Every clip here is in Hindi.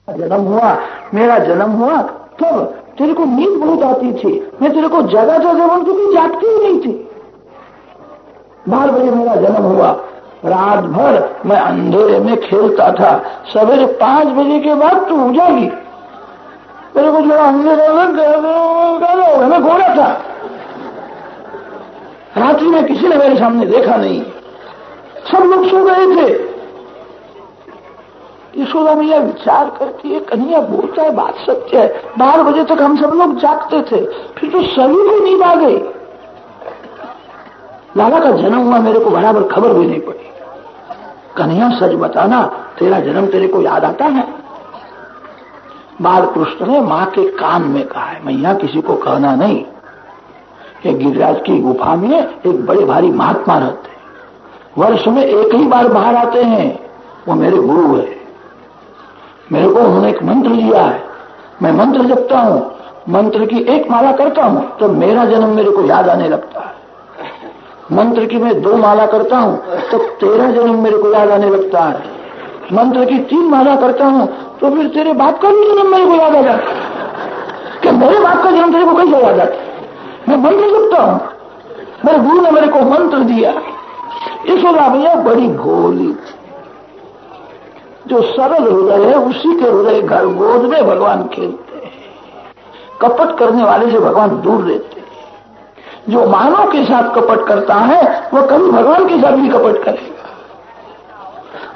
जन्म हुआ, मेरा जन्म हुआ तब तेरे को नींद बहुत आती थी, मैं तेरे को जगाता था क्योंकि जागती ही नहीं थी। 12 बजे मेरा जन्म हुआ, रात भर मैं अंधेरे में खेलता था, सवेरे 5 बजे के बाद तू उजागी, मेरे को जो अंधेरे में मैं गोरा था। रात्रि में किसी ने मेरे सामने देखा नहीं, सब लोग सो गए थे। यशोदा मैया विचार करती है, कन्हैया बोलता है बात सत्य है, 12 बजे तक हम सब लोग जागते थे, फिर तो सभी को नींद आ गई। लाला का जन्म हुआ, मेरे को बराबर खबर भी नहीं पड़ी। कन्हैया सच बताना, तेरा जन्म तेरे को याद आता है? बाल कृष्ण ने माँ के कान में कहा है, मैया किसी को कहना नहीं। एक गिरिराज की गुफा में एक बड़े भारी महात्मा रहते हैं, वर्ष में एक ही बार बाहर आते हैं, वो मेरे गुरु है। मेरे को उन्होंने एक मंत्र दिया है, मैं मंत्र जपता हूँ, मंत्र की एक माला करता हूँ तो मेरा जन्म मेरे को याद आने लगता है। मंत्र की मैं 2 माला करता हूँ तो तेरा जन्म मेरे को याद आने लगता है। मंत्र की 3 माला करता हूँ तो फिर तेरे बाप का भी जन्म मेरे को याद आ जाता है। कि मेरे बाप का जन्म तेरे को कैसे याद आता है? मैं मंत्र जपता हूँ, मेरे गुरु ने मेरे को मंत्र दिया। यशोदा मैया बड़ी भोली, जो सरल हृदय है उसी के हृदय घर गोद में भगवान खेलते हैं। कपट करने वाले से भगवान दूर रहते हैं। जो मानव के साथ कपट करता है वो कभी भगवान के साथ भी कपट करेगा।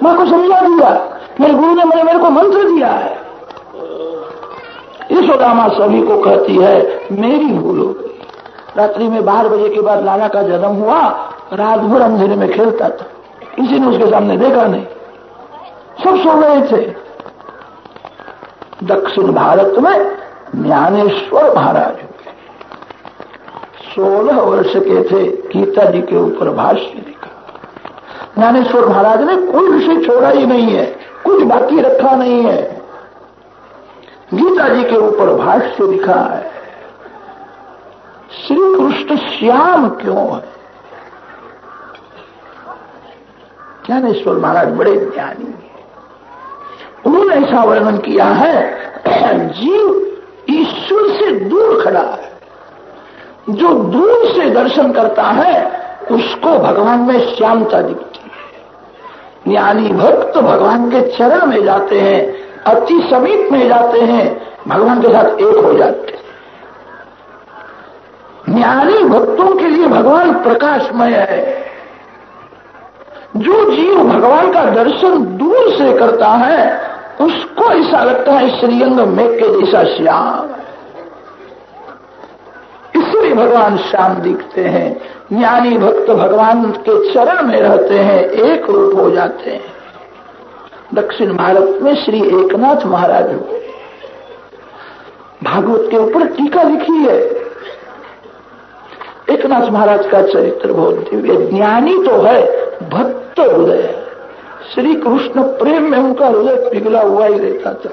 मां को समझा दिया, मेरे गुरु ने मेरे को मंत्र दिया है। यशोदा मां सभी को कहती है मेरी भूल हो गई। रात्रि में 12 बजे के बाद लाला का जन्म हुआ, रात भर अंधेरे में खेलता था, किसी ने उसके सामने देखा नहीं, सब सो गए थे। दक्षिण भारत में ज्ञानेश्वर महाराज हुए, 16 वर्ष के थे, गीता जी के ऊपर भाष्य लिखा। ज्ञानेश्वर महाराज ने कोई विषय छोड़ा ही नहीं है, कुछ बाकी रखा नहीं है, गीता जी के ऊपर भाष्य लिखा है। श्री कृष्ण श्याम क्यों है? ज्ञानेश्वर महाराज बड़े ज्ञानी हैं, उन्होंने ऐसा वर्णन किया है, जीव ईश्वर से दूर खड़ा है, जो दूर से दर्शन करता है उसको भगवान में श्यामता दिखती है। ज्ञानी भक्त भगवान के चरण में जाते हैं, अति समीप में जाते हैं, भगवान के साथ एक हो जाते हैं। ज्ञानी भक्तों के लिए भगवान प्रकाशमय है। जो जीव भगवान का दर्शन दूर से करता है उसको ऐसा लगता है श्रीअंग मेघ के जैसा श्याम है, इसलिए भगवान श्याम दिखते हैं। ज्ञानी भक्त भगवान के चरण में रहते हैं, एक रूप हो जाते हैं। दक्षिण भारत में श्री एकनाथ महाराज हुए, भागवत के ऊपर टीका लिखी है। एकनाथ महाराज का चरित्र बहुत दिव्य, ज्ञानी तो है, भक्त हृदय है। श्री कृष्ण प्रेम में उनका हृदय पिघला हुआ ही रहता था,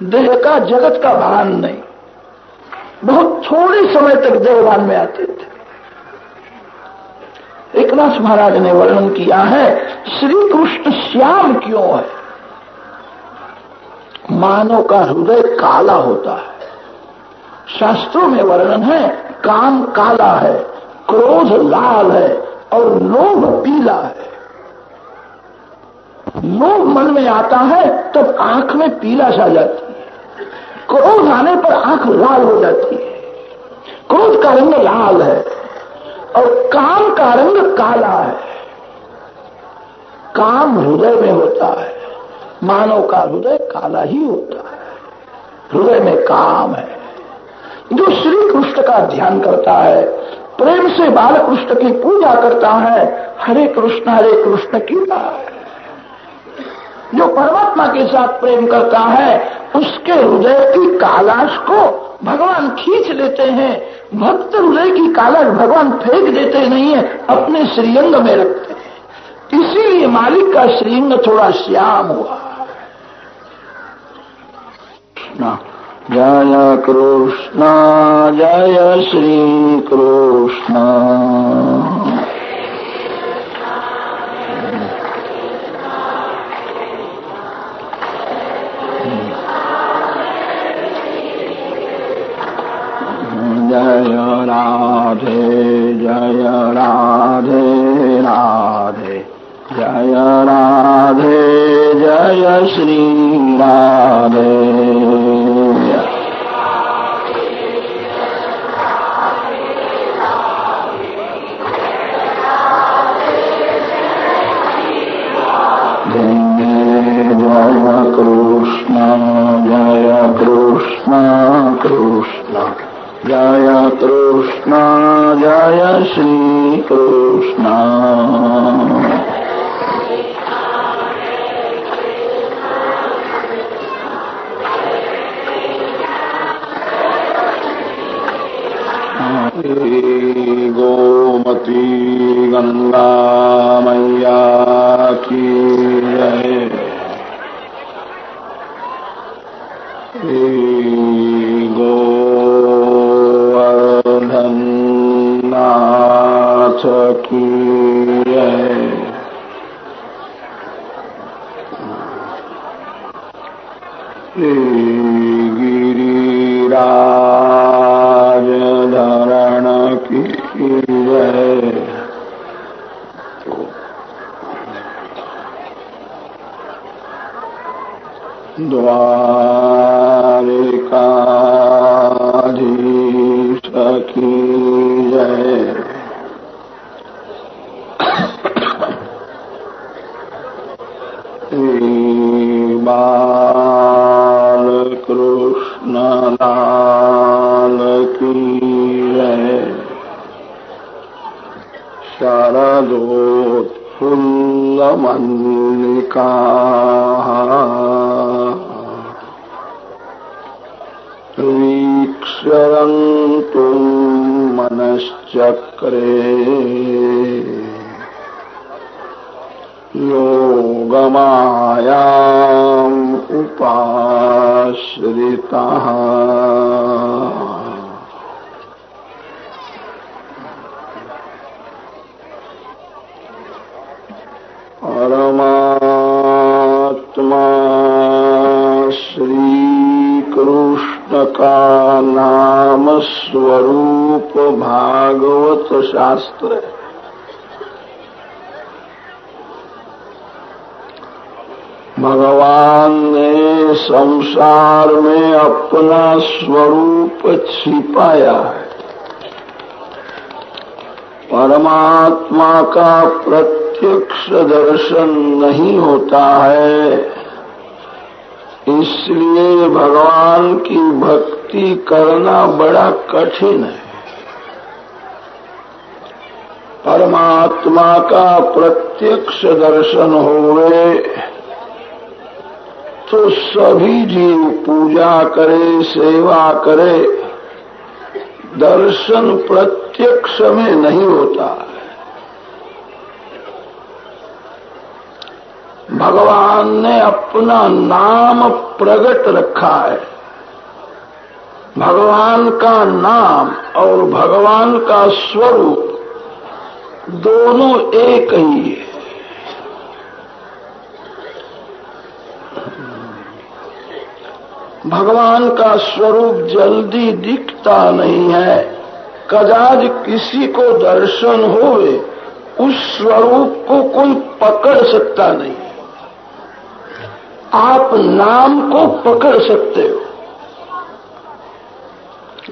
देह का जगत का भान नहीं, बहुत थोड़े समय तक देहभान में आते थे। एकनाथ महाराज ने वर्णन किया है श्री कृष्ण श्याम क्यों है? मानव का हृदय काला होता है, शास्त्रों में वर्णन है, काम काला है, क्रोध लाल है और लोभ पीला है। लोभ मन में आता है तब आंख में पीला सा जाती है, क्रोध आने पर आंख लाल हो जाती है। क्रोध का रंग लाल है और काम का रंग काला है। काम हृदय में होता है, मानव का हृदय काला ही होता है, हृदय में काम है। जो श्री कृष्ण का ध्यान करता है, प्रेम से बाल कृष्ण की पूजा करता है, हरे कृष्ण कीता है। जो परमात्मा के साथ प्रेम करता है उसके हृदय की कालाश को भगवान खींच लेते हैं। भक्त हृदय की कालाश भगवान फेंक देते नहीं है, अपने श्रीअंग में रखते हैं। इसीलिए मालिक का श्रीअंग थोड़ा श्याम हुआ। जय कृष्ण जय श्री कृष्ण। जय श्री राधे। जय कृष्ण कृष्ण जय कृष्ण जय श्री कृष्ण। गोमती गंगा मैया की जय। गोवर्धन नाथ की जय। गिरिराज धरण की जय। द्वारिकाधीश की जय। बाल कृष्ण लाल की जय। शरदोत्फुल्ल मल्लिका वीक्षयन्तु मनश्चक्रे योगमायाम् उपाश्रिताः। परमात्मा श्री कृष्ण का नाम स्वरूप भागवत शास्त्र है। भगवान ने संसार में अपना स्वरूप छिपाया है। परमात्मा का प्रत्यक्ष दर्शन नहीं होता है, इसलिए भगवान की भक्ति करना बड़ा कठिन है। परमात्मा का प्रत्यक्ष दर्शन होवे तो सभी जीव पूजा करे, सेवा करे, दर्शन प्रत्यक्ष में नहीं होता है। भगवान ने अपना नाम प्रकट रखा है। भगवान का नाम और भगवान का स्वरूप दोनों एक ही है। भगवान का स्वरूप जल्दी दिखता नहीं है। कदाच किसी को दर्शन होवे, उस स्वरूप को कोई पकड़ सकता नहीं। आप नाम को पकड़ सकते हो।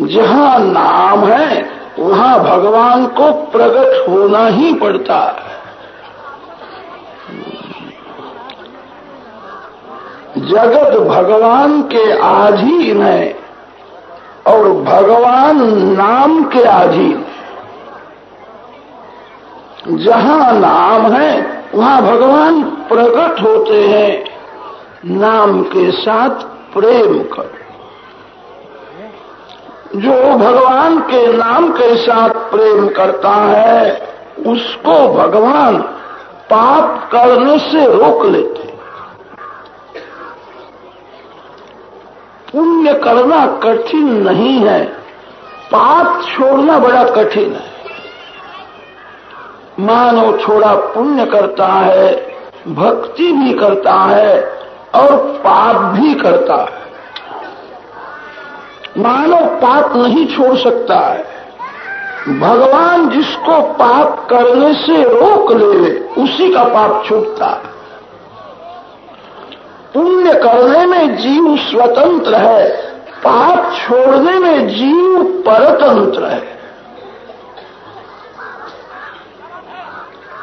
जहाँ नाम है वहाँ भगवान को प्रकट होना ही पड़ता है। जगत भगवान के अधीन है और भगवान नाम के अधीन है। जहाँ नाम है वहाँ भगवान प्रकट होते हैं। नाम के साथ प्रेम करो। जो भगवान के नाम के साथ प्रेम करता है उसको भगवान पाप करने से रोक लेते। पुण्य करना कठिन नहीं है, पाप छोड़ना बड़ा कठिन है। मानव थोड़ा पुण्य करता है, भक्ति भी करता है और पाप भी करता है। मानव पाप नहीं छोड़ सकता है। भगवान जिसको पाप करने से रोक ले उसी का पाप छूटता है। करने में जीव स्वतंत्र है, पाप छोड़ने में जीव परतंत्र है।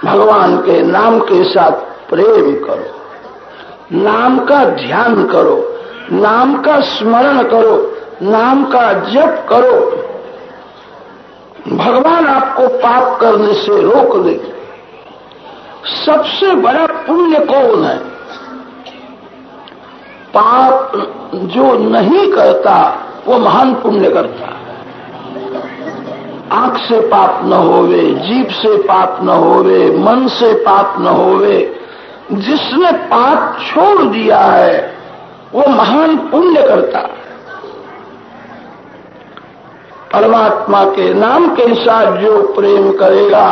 भगवान के नाम के साथ प्रेम करो, नाम का ध्यान करो, नाम का स्मरण करो, नाम का जप करो। भगवान आपको पाप करने से रोक देंगे। सबसे बड़ा पुण्य कौन है? पाप जो नहीं करता वो महान पुण्य करता। आंख से पाप न होवे, जीभ से पाप न होवे, मन से पाप न होवे, जिसने पाप छोड़ दिया है वो महान पुण्य करता है। परमात्मा के नाम के साथ जो प्रेम करेगा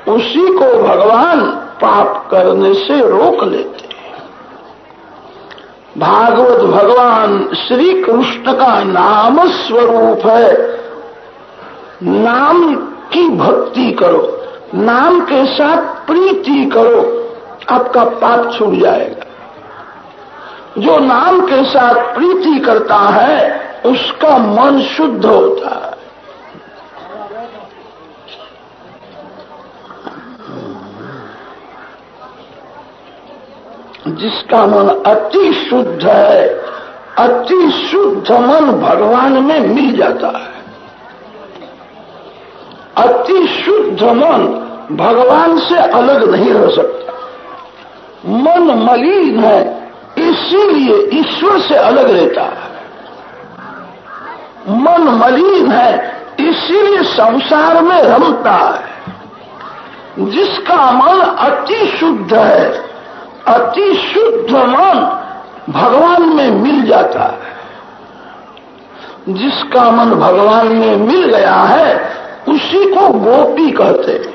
उसी को भगवान पाप करने से रोक लेते हैं। भागवत भगवान श्री कृष्ण का नाम स्वरूप है। नाम की भक्ति करो, नाम के साथ प्रीति करो, आपका पाप छूट जाएगा। जो नाम के साथ प्रीति करता है उसका मन शुद्ध होता है। जिसका मन अति शुद्ध है, अति शुद्ध मन भगवान में मिल जाता है। अति शुद्ध मन भगवान से अलग नहीं रह सकता। मन मलिन है इसीलिए ईश्वर से अलग रहता है। मन मलिन है इसीलिए संसार में रमता है। जिसका मन अति शुद्ध है, अति शुद्ध मन भगवान में मिल जाता है। जिसका मन भगवान में मिल गया है उसी को गोपी कहते हैं।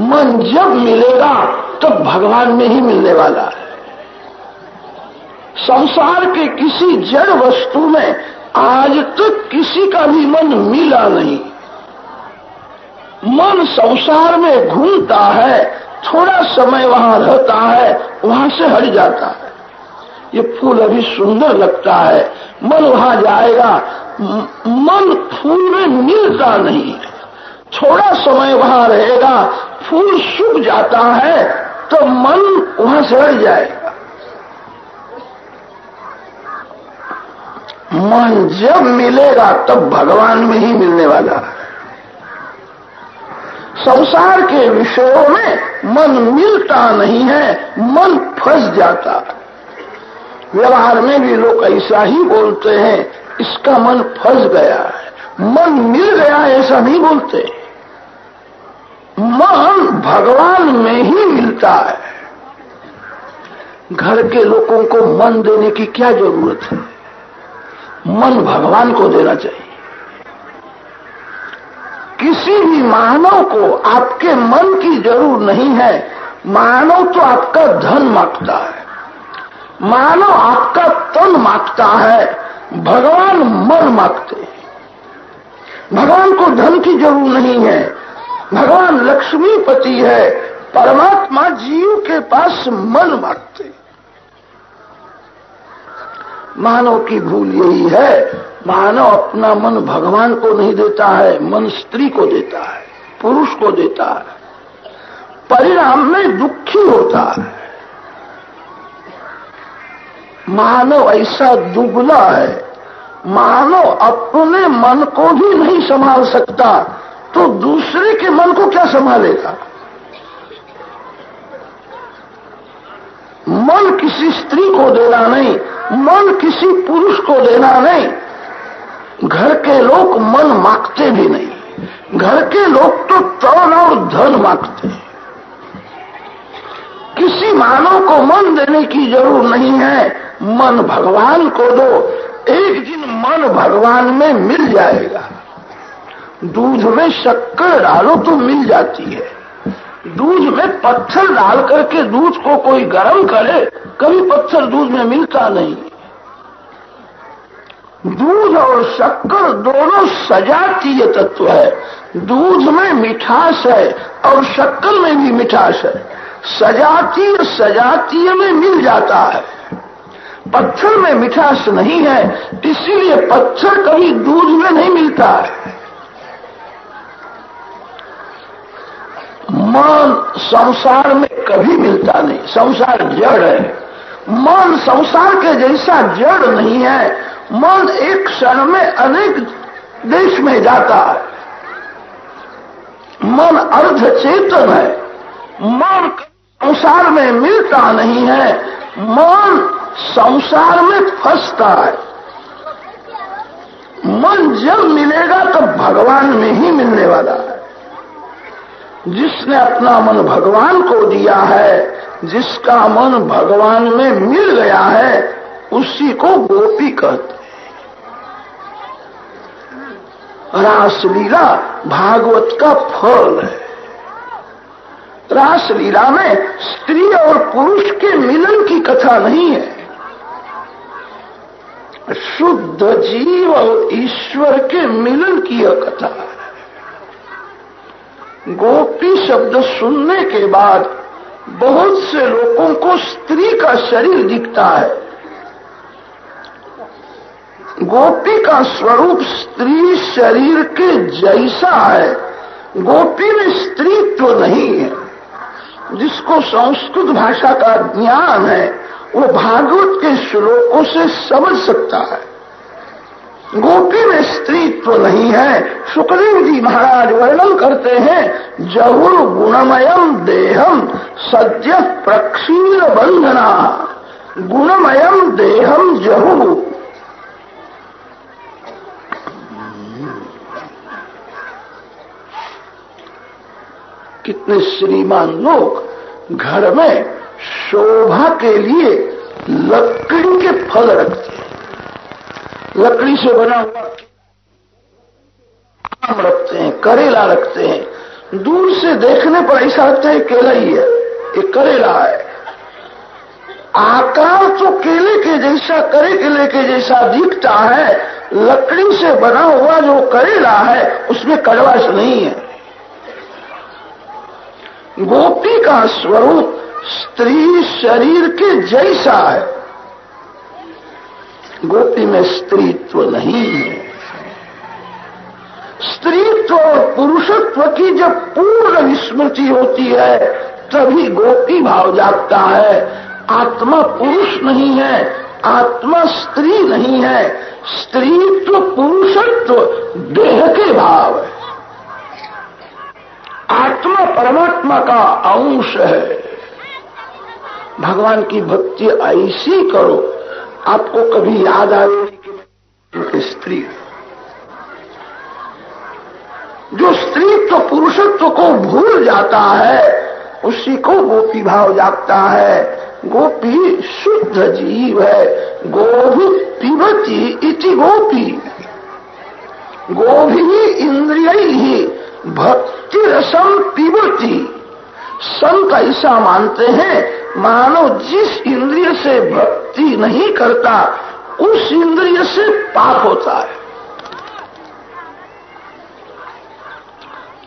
मन जब मिलेगा तब भगवान में ही मिलने वाला है। संसार के किसी जड़ वस्तु में आज तक किसी का भी मन मिला नहीं। मन संसार में घूमता है, थोड़ा समय वहां रहता है, वहां से हट जाता है। ये फूल अभी सुंदर लगता है, मन वहां जाएगा, मन फूल में मिलता नहीं है। थोड़ा समय वहां रहेगा, फूल सूख जाता है तो मन वहां से हट जाएगा। मन जब मिलेगा तब भगवान में ही मिलने वाला है। संसार के विषयों में मन मिलता नहीं है, मन फंस जाता है। व्यवहार में भी लोग ऐसा ही बोलते हैं, इसका मन फंस गया है। मन मिल गया ऐसा नहीं बोलते। मन भगवान में ही मिलता है। घर के लोगों को मन देने की क्या जरूरत है? मन भगवान को देना चाहिए। किसी भी मानव को आपके मन की जरूरत नहीं है। मानव तो आपका धन मांगता है, मानव आपका तन मांगता है, भगवान मन मांगते हैं। भगवान को धन की जरूरत नहीं है। भगवान लक्ष्मीपति है। परमात्मा जीव के पास मन मांगते। मानव की भूल यही है, मानव अपना मन भगवान को नहीं देता है, मन स्त्री को देता है, पुरुष को देता है। परिणाम में दुखी होता है। मानव ऐसा दुबला है, मानव अपने मन को भी नहीं संभाल सकता तो दूसरे के मन को क्या संभालेगा? मन किसी स्त्री को देना नहीं, मन किसी पुरुष को देना नहीं। घर के लोग मन मांगते भी नहीं। घर के लोग तो तन और धन मांगते हैं। किसी मानव को मन देने की जरूरत नहीं है। मन भगवान को दो, एक दिन मन भगवान में मिल जाएगा। दूध में शक्कर डालो तो मिल जाती है। दूध में पत्थर डाल करके दूध को कोई गर्म करे, कभी पत्थर दूध में मिलता नहीं। दूध और शक्कर दोनों सजातीय तत्व है। दूध में मिठास है और शक्कर में भी मिठास है। सजातीय सजातीय में मिल जाता है। पत्थर में मिठास नहीं है, इसीलिए पत्थर कभी दूध में नहीं मिलता है। मन संसार में कभी मिलता नहीं, संसार जड़ है। मन संसार के जैसा जड़ नहीं है। मन एक क्षण में अनेक देश में जाता है। मन अर्ध चेतन है। मन संसार में मिलता नहीं है, मन संसार में फंसता है। मन जब मिलेगा तो भगवान में ही मिलने वाला है। जिसने अपना मन भगवान को दिया है, जिसका मन भगवान में मिल गया है, उसी को गोपी कहते हैं। रासलीला भागवत का फल है। रासलीला में स्त्री और पुरुष के मिलन की कथा नहीं है, शुद्ध जीव और ईश्वर के मिलन की यह कथा है। गोपी शब्द सुनने के बाद बहुत से लोगों को स्त्री का शरीर दिखता है। गोपी का स्वरूप स्त्री शरीर के जैसा है। गोपी में स्त्रीत्व नहीं है। जिसको संस्कृत भाषा का ज्ञान है वो भागवत के श्लोकों से समझ सकता है। गोपी में स्त्रीत्व नहीं है। सुखदेव जी महाराज वर्णन करते हैं, जहुर गुणमयम देहम सद्य प्रक्षीण बंधना। गुणमयम देहम जहुर। कितने श्रीमान लोग घर में शोभा के लिए लकड़ी के फल रखते हैं। लकड़ी से बना हुआ आम रखते हैं, करेला रखते हैं। दूर से देखने पर ऐसा लगता है केला ही है, ये करेला है। आकार तो केले के जैसा, केले के जैसा दिखता है। लकड़ी से बना हुआ जो करेला है उसमें कड़वाश नहीं है। गोपी का स्वरूप स्त्री शरीर के जैसा है। गोपी में स्त्रीत्व नहीं है। स्त्रीत्व और पुरुषत्व की जब पूर्ण विस्मृति होती है तभी गोपी भाव जागता है। आत्मा पुरुष नहीं है, आत्मा स्त्री नहीं है। स्त्रीत्व पुरुषत्व देह के भाव है। आत्मा परमात्मा का अंश है। भगवान की भक्ति ऐसी करो, आपको कभी याद आएगी कि मैं स्त्री। जो स्त्रीत्व पुरुषत्व को भूल जाता है उसी को गोपी भाव जागता है। गोपी शुद्ध जीव है। गोभि पिबती इति गोपी। गोभी इंद्रियैहि भक्ति रसम पिबती। संत ऐसा मानते हैं मानो जिस इंद्रिय से भक्ति नहीं करता उस इंद्रिय से पाप होता है।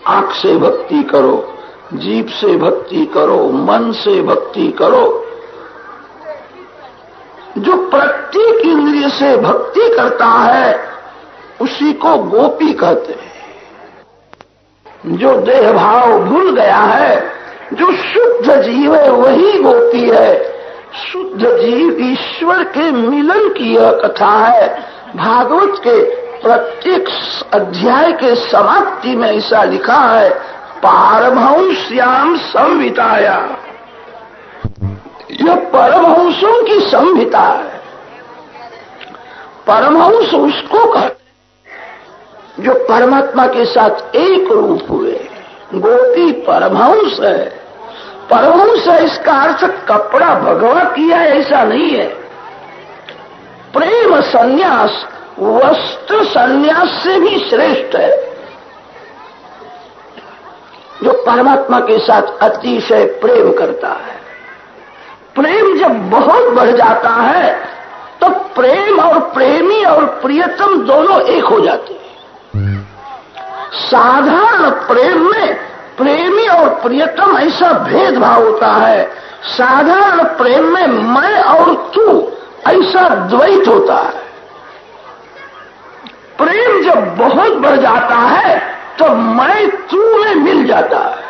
आंख से भक्ति करो, जीभ से भक्ति करो, मन से भक्ति करो। जो प्रत्येक इंद्रिय से भक्ति करता है उसी को गोपी कहते हैं। जो देह भाव भूल गया है, जो शुद्ध जीव है वही गोपी है। शुद्ध जीव ईश्वर के मिलन की यह कथा है। भागवत के प्रत्येक अध्याय के समाप्ति में ऐसा लिखा है, पारमहंस्याम संहिताया। यह परमहंसों की संहिता है। परमहंस उसको कहते जो परमात्मा के साथ एक रूप हुए। गोपी परमहंस है। परमहंस है इसका अर्थ कपड़ा भगवा किया है ऐसा नहीं है। प्रेम संन्यास वस्त्र संन्यास से भी श्रेष्ठ है। जो परमात्मा के साथ अतिशय प्रेम करता है। प्रेम जब बहुत बढ़ जाता है तो प्रेम और प्रेमी और प्रियतम दोनों एक हो जाते हैं। साधारण प्रेम में प्रेमी और प्रियतम ऐसा भेदभाव होता है। साधारण प्रेम में मैं और तू ऐसा द्वैत होता है। प्रेम जब बहुत बढ़ जाता है तो मैं तू में मिल जाता है,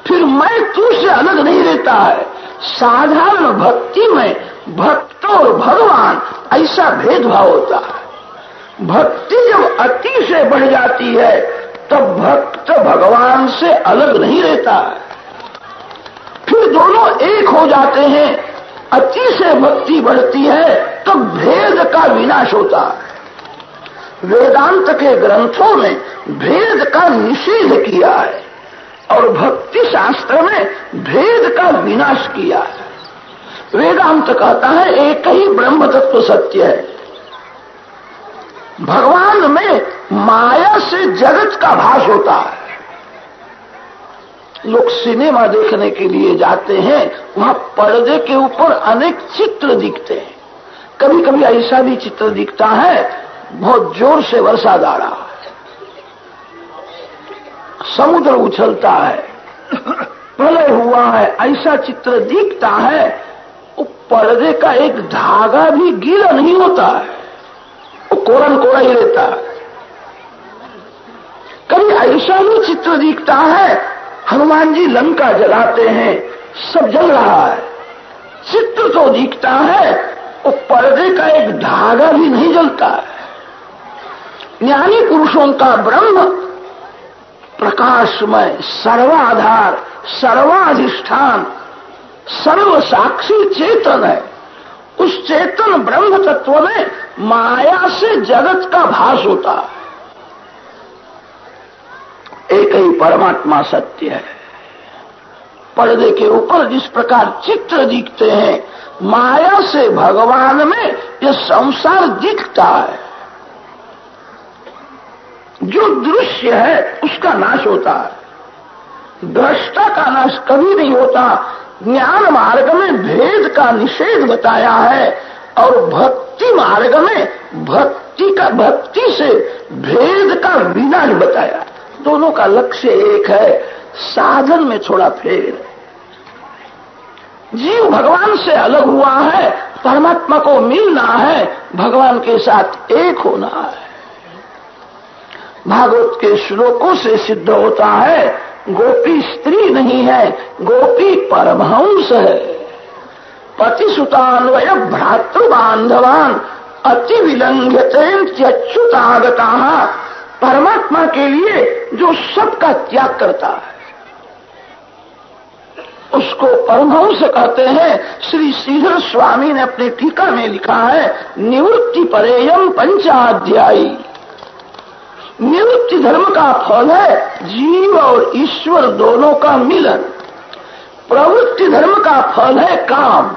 फिर मैं तू से अलग नहीं रहता है। साधारण भक्ति में भक्त और भगवान ऐसा भेदभाव होता है। भक्ति जब अति से बढ़ जाती है तब भक्त भगवान से अलग नहीं रहता है, फिर दोनों एक हो जाते हैं। अति से भक्ति बढ़ती है तब भेद का विनाश होता है। वेदांत के ग्रंथों में भेद का निषेध किया है और भक्ति शास्त्र में भेद का विनाश किया है। वेदांत कहता है एक ही ब्रह्म तत्व सत्य है। भगवान में माया से जगत का भास होता है। लोग सिनेमा देखने के लिए जाते हैं, वहां पर्दे के ऊपर अनेक चित्र दिखते हैं। कभी कभी ऐसा भी चित्र दिखता है बहुत जोर से वर्षा आ रहा है, समुद्र उछलता है, प्रलय हुआ है, ऐसा चित्र दिखता है। वो पर्दे का एक धागा भी गीला नहीं होता है, वो कोरन कोरा ही रहता है। कभी ऐसा भी चित्र दिखता है हनुमान जी लंका जलाते हैं, सब जल रहा है, चित्र तो दिखता है, वो पर्दे का एक धागा भी नहीं जलता है। ज्ञानी पुरुषों का ब्रह्म प्रकाशमय, सर्वाधार, सर्वाधिष्ठान, सर्व साक्षी चेतन है। उस चेतन ब्रह्म तत्व में माया से जगत का भास होता है। एक ही परमात्मा सत्य है। पर्दे के ऊपर जिस प्रकार चित्र दिखते हैं, माया से भगवान में यह संसार दिखता है। जो दृश्य है उसका नाश होता है, दृष्टा का नाश कभी नहीं होता। ज्ञान मार्ग में भेद का निषेध बताया है और भक्ति मार्ग में भक्ति से भेद का विनाश बताया। दोनों का लक्ष्य एक है, साधन में थोड़ा फेर है। जीव भगवान से अलग हुआ है, परमात्मा को मिलना है, भगवान के साथ एक होना है। भागवत के श्लोकों से सिद्ध होता है गोपी स्त्री नहीं है, गोपी परमहंस है। पतिसुतान्वय भ्रातृ बांधवान अति विलंघ्यतेच्युतागता। परमात्मा के लिए जो सबका त्याग करता है उसको परमहंस कहते हैं। श्री श्रीधर स्वामी ने अपनी टीका में लिखा है निवृत्ति परेयम पंचाध्यायी। निवृत्ति धर्म का फल है जीव और ईश्वर दोनों का मिलन। प्रवृत्ति धर्म का फल है काम।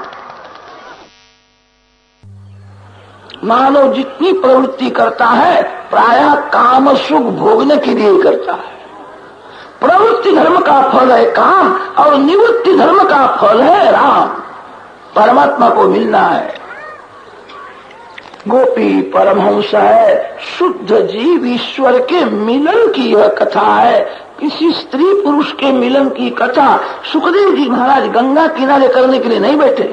मानव जितनी प्रवृत्ति करता है प्रायः काम सुख भोगने के लिए करता है। प्रवृत्ति धर्म का फल है काम और निवृत्ति धर्म का फल है राम, परमात्मा को मिलना है। गोपी परमहंस है, शुद्ध जीव ईश्वर के मिलन की यह कथा है। किसी स्त्री पुरुष के मिलन की कथा सुखदेव जी महाराज गंगा किनारे करने के लिए नहीं बैठे।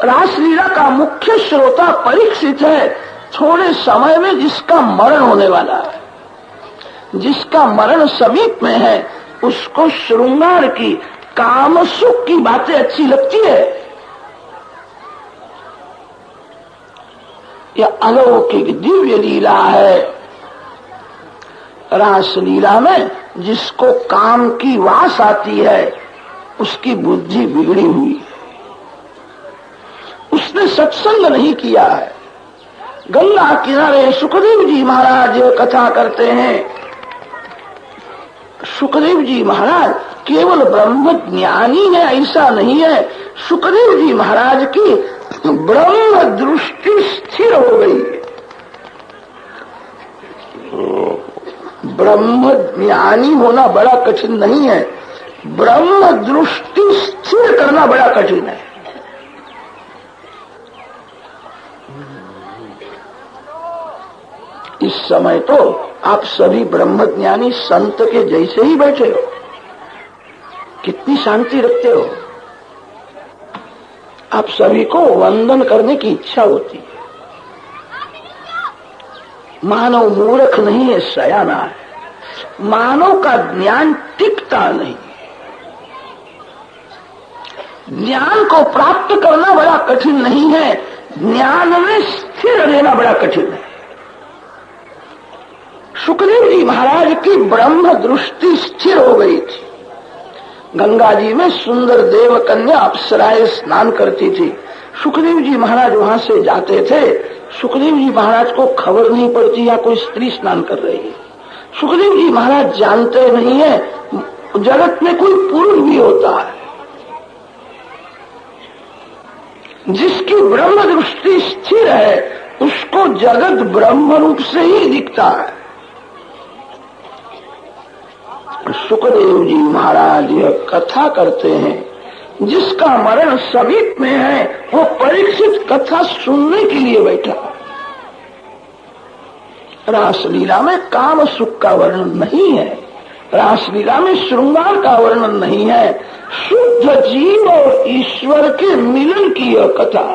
रासलीला का मुख्य श्रोता परीक्षित है, थोड़े समय में जिसका मरण होने वाला है, जिसका मरण समीप में है, उसको श्रृंगार की काम सुख की बातें अच्छी लगती है। यह अलौकिक दिव्य लीला है। रासलीला में जिसको काम की वास आती है उसकी बुद्धि बिगड़ी हुई है, उसने सत्संग नहीं किया है। गंगा किनारे सुखदेव जी महाराज कथा करते हैं। सुखदेव जी महाराज केवल ब्रह्म ज्ञानी है ऐसा नहीं है। सुखदेव जी महाराज की ब्रह्म दृष्टि स्थिर हो गई है। ब्रह्म ज्ञानी होना बड़ा कठिन नहीं है, ब्रह्म दृष्टि स्थिर करना बड़ा कठिन है। इस समय तो आप सभी ब्रह्मज्ञानी संत के जैसे ही बैठे हो, कितनी शांति रखते हो। आप सभी को वंदन करने की इच्छा होती है। मानव मूर्ख नहीं है, सयाना है। मानव का ज्ञान टिकता नहीं। ज्ञान को प्राप्त करना बड़ा कठिन नहीं है, ज्ञान में स्थिर रहना बड़ा कठिन है। सुखदेव जी महाराज की ब्रह्म दृष्टि स्थिर हो गई थी। गंगा जी में सुंदर देव कन्या अप्सराएं स्नान करती थी। सुखदेव जी महाराज वहां से जाते थे। सुखदेव जी महाराज को खबर नहीं पड़ती या कोई स्त्री स्नान कर रही है। सुखदेव जी महाराज जानते नहीं है जगत में कोई पुरुष भी होता है। जिसकी ब्रह्म दृष्टि स्थिर है उसको जगत ब्रह्म रूप से ही दिखता है। सुखदेव जी महाराज यह कथा करते हैं। जिसका मरण समीप में है वो परीक्षित कथा सुनने के लिए बैठा। रासलीला में काम सुख का वर्णन नहीं है, रासलीला में श्रृंगार का वर्णन नहीं है। शुद्ध जीव और ईश्वर के मिलन की यह कथा।